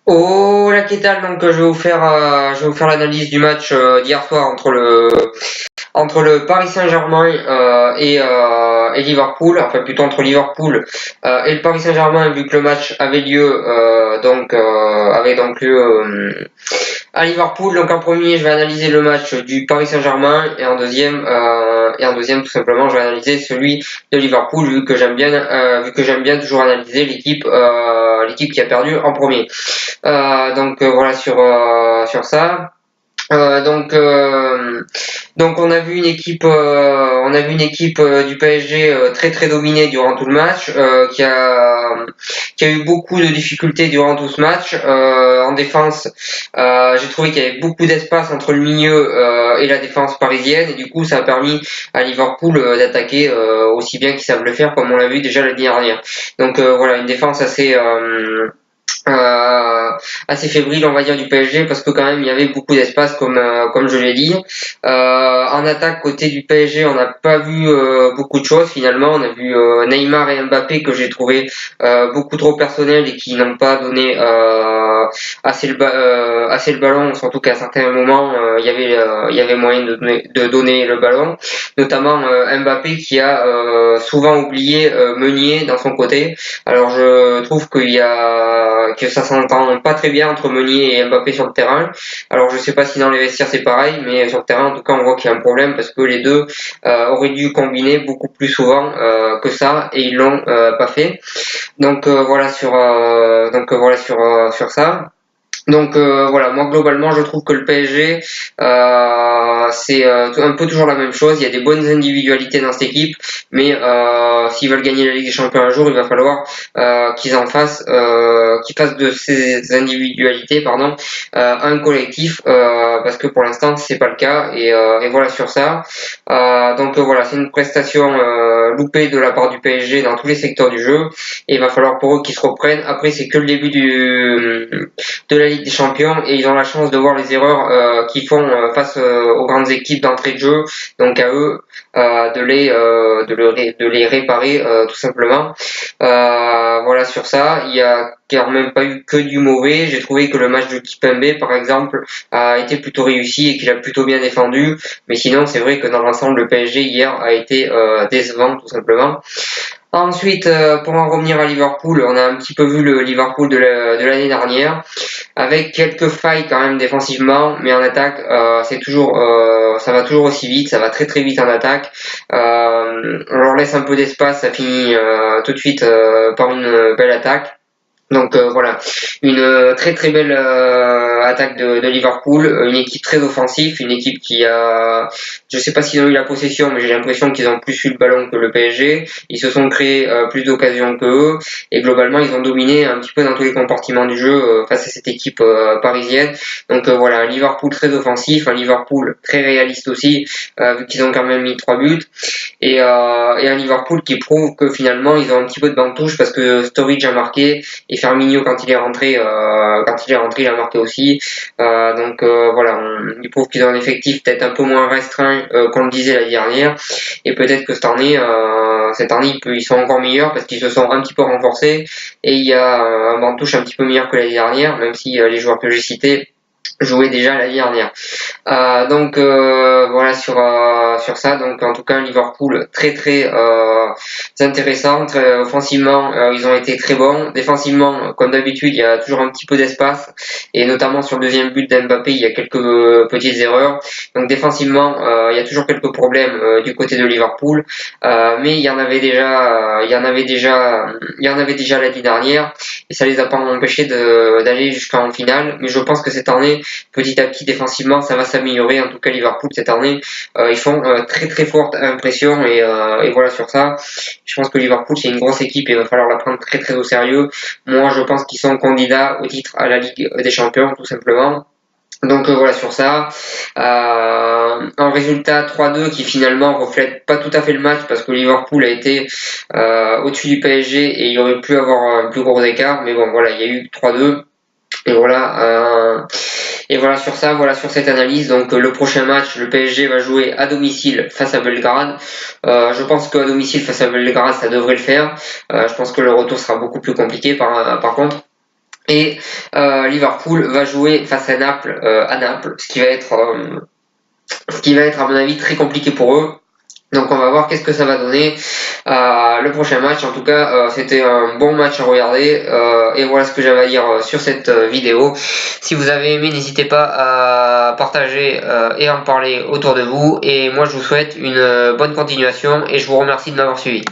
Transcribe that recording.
Oh la Kétal, donc je vais vous faire l'analyse du match d'hier soir entre le Paris Saint-Germain et Liverpool, enfin plutôt entre Liverpool et le Paris Saint-Germain, vu que le match avait lieu avait donc lieu à Liverpool. Donc en premier, je vais analyser le match du Paris Saint-Germain et en deuxième tout simplement, je vais analyser celui de Liverpool, vu que j'aime bien toujours analyser l'équipe qui a perdu en premier. Voilà sur ça. Euh, donc, euh, donc on a vu une équipe du PSG très très dominée durant tout le match, qui a eu beaucoup de difficultés durant tout ce match. En défense, j'ai trouvé qu'il y avait beaucoup d'espace entre le milieu et la défense parisienne, et du coup ça a permis à Liverpool d'attaquer aussi bien qu'ils savent le faire, comme on l'a vu déjà l'année dernière. Donc voilà, une défense euh, assez fébrile on va dire du PSG, parce que quand même il y avait beaucoup d'espace comme je l'ai dit. En attaque côté du PSG, on n'a pas vu beaucoup de choses finalement. On a vu Neymar et Mbappé que j'ai trouvé beaucoup trop personnels et qui n'ont pas donné assez le ballon, surtout qu'à certains moments il y avait moyen de donner le ballon, notamment Mbappé qui a souvent oublié Meunier dans son côté. Alors je trouve que ça s'entend pas très bien entre Meunier et Mbappé sur le terrain. Alors je sais pas si dans les vestiaires c'est pareil, mais sur le terrain en tout cas on voit qu'il y a un problème, parce que les deux auraient dû combiner beaucoup plus souvent que ça, et ils l'ont pas fait. Sur ça. Donc voilà, moi globalement je trouve que le PSG c'est un peu toujours la même chose. Il y a des bonnes individualités dans cette équipe, mais s'ils veulent gagner la Ligue des Champions un jour, il va falloir qu'ils fassent de ces individualités, un collectif, parce que pour l'instant c'est pas le cas. Et voilà sur ça. Voilà, c'est une prestation loupée de la part du PSG dans tous les secteurs du jeu, et il va falloir pour eux qu'ils se reprennent. Après c'est que le début de la Ligue des Champions, et ils ont la chance de voir les erreurs qu'ils font face aux grandes équipes d'entrée de jeu, donc à eux de les réparer tout simplement. Voilà sur ça. Il y a quand même pas eu que du mauvais. J'ai trouvé que le match de Kipembe par exemple a été plutôt réussi et qu'il a plutôt bien défendu, mais sinon c'est vrai que dans l'ensemble le PSG hier a été décevant tout simplement. Ensuite, pour en revenir à Liverpool, on a un petit peu vu le Liverpool de l'année dernière, avec quelques failles quand même défensivement, mais en attaque, ça va toujours aussi vite, ça va très très vite en attaque. On leur laisse un peu d'espace, ça finit tout de suite par une belle attaque. Donc voilà, une très très belle attaque de Liverpool, une équipe très offensive, une équipe qui a, je sais pas s'ils ont eu la possession, mais j'ai l'impression qu'ils ont plus eu le ballon que le PSG. Ils se sont créés plus d'occasions que eux, et globalement ils ont dominé un petit peu dans tous les compartiments du jeu face à cette équipe parisienne. Donc voilà, un Liverpool très offensif, un Liverpool très réaliste aussi, vu qu'ils ont quand même mis 3 buts, et un Liverpool qui prouve que finalement ils ont un petit peu de banc de touche, parce que Sturridge a marqué, et Firmino quand il est rentré, il a marqué aussi. Voilà, ils prouvent qu'ils ont un effectif peut-être un peu moins restreint qu'on le disait l'année dernière, et peut-être que cette année ils sont encore meilleurs parce qu'ils se sont un petit peu renforcés, et il y a un banc de touche un petit peu meilleur que l'année dernière, même si les joueurs que j'ai cités jouaient déjà l'année dernière. Voilà sur ça. Donc en tout cas Liverpool très très intéressant, très offensivement ils ont été très bons. Défensivement comme d'habitude il y a toujours un petit peu d'espace, et notamment sur le deuxième but d'Mbappé il y a quelques petites erreurs. Donc défensivement il y a toujours quelques problèmes du côté de Liverpool, mais il y en avait déjà l'année dernière, et ça les a pas empêchés d'aller jusqu'en finale. Mais je pense que cette année petit à petit défensivement ça va s'améliorer. En tout cas Liverpool cette année ils font très très forte impression, et voilà sur ça. Je pense que Liverpool c'est une grosse équipe et il va falloir la prendre très très au sérieux. Moi je pense qu'ils sont candidats au titre à la Ligue des Champions tout simplement. Donc voilà sur ça. Un résultat 3-2 qui finalement reflète pas tout à fait le match, parce que Liverpool a été au-dessus du PSG et il aurait pu avoir un plus gros écart, mais bon voilà, il y a eu 3-2. Et voilà sur ça, voilà sur cette analyse. Donc le prochain match, le PSG va jouer à domicile face à Belgrade. Je pense qu'à domicile face à Belgrade, ça devrait le faire. Je pense que le retour sera beaucoup plus compliqué par contre. Et Liverpool va jouer face à Naples, ce qui va être à mon avis très compliqué pour eux. Donc on va voir qu'est-ce que ça va donner le prochain match. En tout cas, c'était un bon match à regarder. Et voilà ce que j'avais à dire sur cette vidéo. Si vous avez aimé, n'hésitez pas à partager et en parler autour de vous. Et moi, je vous souhaite une bonne continuation et je vous remercie de m'avoir suivi.